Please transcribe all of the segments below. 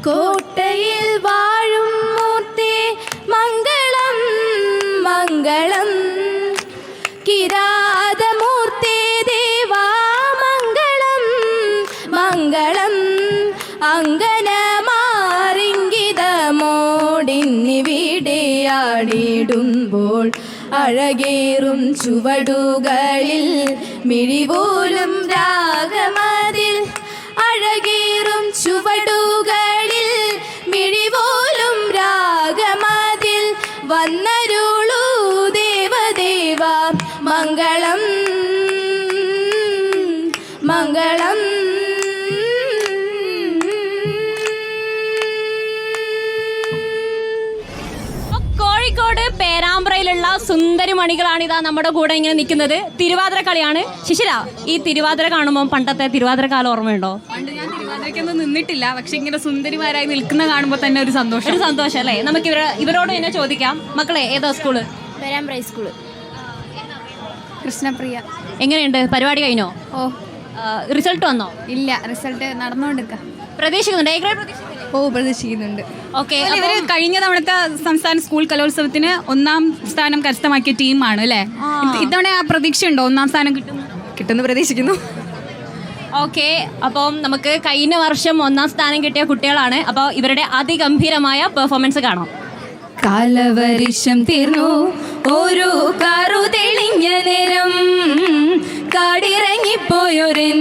കോട്ടയിൽ വാഴും മൂർത്തി മംഗളം മംഗളം കിരാതമൂർത്തി ദേവാ മംഗളം മംഗളം അങ്കനമാറിങ്കിതമോടിന്നിവിടെയാടിടുമ്പോൾ അഴകേറും ചുവടുകളിൽ മിഴിപോലും രാഗമതിൽ അഴകേറും ചുവടുകളിൽ മിഴിപോലും രാഗമതിൽ വന്നരുളൂ ദേവദേവ മംഗളം മംഗളം. കോഴിക്കോട് പേരാമ്പ്രയിലുള്ള സുന്ദരി മണികളാണ് ഇതാ നമ്മുടെ കൂടെ ഇങ്ങനെ നിൽക്കുന്നത്. തിരുവാതിര കളിയാണ്. ശിശിര, ഈ തിരുവാതിര കാണുമ്പോൾ പണ്ടത്തെ തിരുവാതിര കാലം ഓർമ്മയുണ്ടോ? പണ്ട് ഞാൻ തിരുവാതിരക്കൊന്നും നിന്നിട്ടില്ല, പക്ഷെ ഇങ്ങനെ സുന്ദരിമാരായി നിൽക്കുന്ന കാണുമ്പോൾ തന്നെ ഒരു സന്തോഷം അല്ലേ? നമുക്ക് ഇവരോട് തന്നെ ചോദിക്കാം. മക്കളെ, ഏതാ സ്കൂള്? പേരാമ്പ്ര സ്കൂള്. കൃഷ്ണപ്രിയ. എങ്ങനെയുണ്ട്? പരിപാടി കഴിഞ്ഞോ? ഓ, റിസൾട്ട് വന്നോ? ഇല്ല, റിസൾട്ട് നടന്നുകൊണ്ടിരിക്കാം. പ്രതീക്ഷിക്കുന്നുണ്ട്? പ്രതീക്ഷിക്കുന്നുണ്ട്. ഓക്കെ, ഇവര് കഴിഞ്ഞ തവണത്തെ സംസ്ഥാന സ്കൂൾ കലോത്സവത്തിന് 1ാം സ്ഥാനം കരസ്ഥമാക്കിയ ടീമാണ് അല്ലേ? ഇത്തവണ ആ പ്രതീക്ഷയുണ്ടോ? 1ാം സ്ഥാനം കിട്ടുമെന്ന് പ്രതീക്ഷിക്കുന്നു. ഓക്കെ, അപ്പം നമുക്ക് കഴിഞ്ഞ വർഷം 1ാം സ്ഥാനം കിട്ടിയ കുട്ടികളാണ്. അപ്പോൾ ഇവരുടെ അതിഗംഭീരമായ പെർഫോമൻസ് കാണാം. കാലവരിഷം തീർന്നു ഒരു കാറു തെളിഞ്ഞ നേരം കാടിറങ്ങിപ്പോയൊരൻ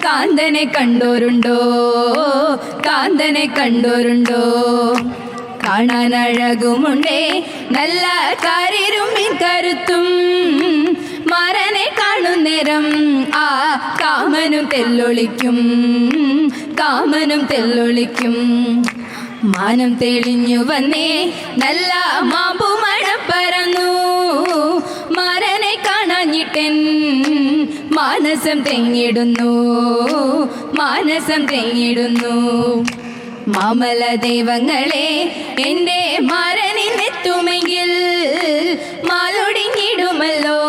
കാന്തനെ കണ്ടോരുണ്ടോ കാന്തനെ കണ്ടോരുണ്ടോ കാണാൻ അഴകുമുണ്ടേ നല്ല കാരിരുമ്പിൻ കരുത്തും മാരനെ കാണുന്നേരം ആ കാമനും തെല്ലൊളിക്കും കാമനും തെല്ലൊളിക്കും മാനം തെളിഞ്ഞു വന്നേ നല്ല മാമ്പു മഴ പരന്നു മാരനെ കാണാഞ്ഞിട്ടൻ മാനസം തെങ്ങിടുന്നു മാനസം തെങ്ങിടുന്നു മാമല ദൈവങ്ങളെ എൻ്റെ മാരനിന്നെത്തുമെങ്കിൽ മാലൊടിഞ്ഞിടുമല്ലോ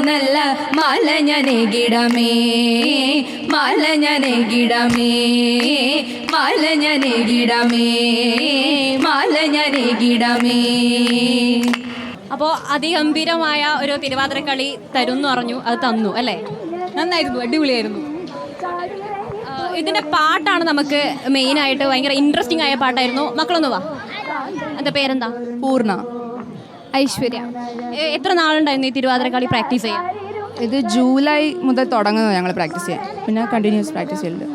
നല്ല മാല ഞാനേകിടമേ മാല ഞാനേകിടമേ മാല ഞാനേകിടമേ മാല ഞാനേകിടമേ. അപ്പോൾ അതിഗംഭീരമായ ഒരു തിരുവാതിരക്കളി തരും എന്ന് പറഞ്ഞു, അത് തന്നു അല്ലേ? നന്നായിരുന്നു, അടിപൊളിയായിരുന്നു. ഇതിൻ്റെ പാട്ടാണ് നമുക്ക് മെയിനായിട്ട് ഭയങ്കര ഇൻട്രസ്റ്റിംഗ് ആയ പാട്ടായിരുന്നു. മക്കളൊന്ന് വാ, എൻ്റെ പേരെന്താ? പൂർണ്ണ. ഐശ്വര്യ. എത്ര നാളുണ്ടായിരുന്നു ഈ തിരുവാതിരക്കളി പ്രാക്ടീസ് ചെയ്യാൻ? ഇത് ജൂലൈ മുതൽ തുടങ്ങുന്നത് ഞങ്ങൾ പ്രാക്ടീസ് ചെയ്യാൻ, പിന്നെ കണ്ടിന്യൂസ് പ്രാക്ടീസ് ചെയ്യുന്നുണ്ട്.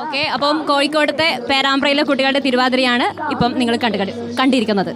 ഓക്കെ, അപ്പം കോഴിക്കോടത്തെ പേരാമ്പ്രയിലെ കുട്ടികളുടെ തിരുവാതിരയാണ് ഇപ്പം നിങ്ങൾ കണ്ടിരിക്കുന്നത്.